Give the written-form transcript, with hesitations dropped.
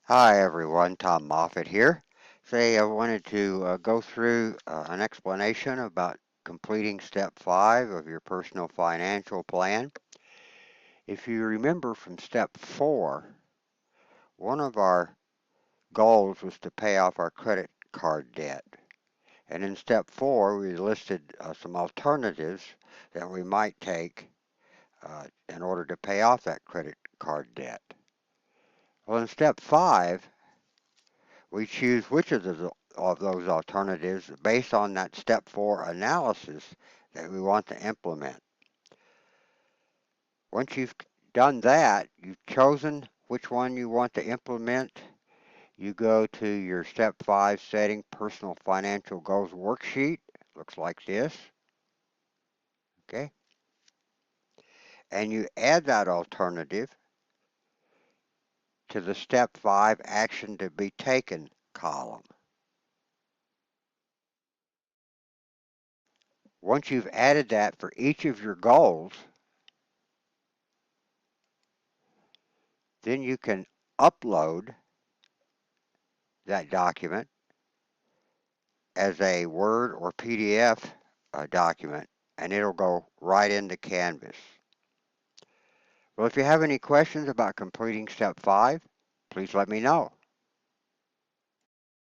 Hi everyone, Tom Moffat here. Say I wanted to go through an explanation about completing step 5 of your personal financial plan. If you remember from step 4, one of our goals was to pay off our credit card debt. And in step 4, we listed some alternatives that we might take in order to pay off that credit card debt. Well, in step 5, we choose which of those alternatives based on that step 4 analysis that we want to implement. Once you've done that, you've chosen which one you want to implement, you go to your step 5 setting personal financial goals worksheet. Looks like this. Okay. And you add that alternative to the step 5 action to be taken column. Once you've added that for each of your goals, then you can upload that document as a Word or PDF document, and it'll go right into Canvas. Well, if you have any questions about completing step 5, please let me know.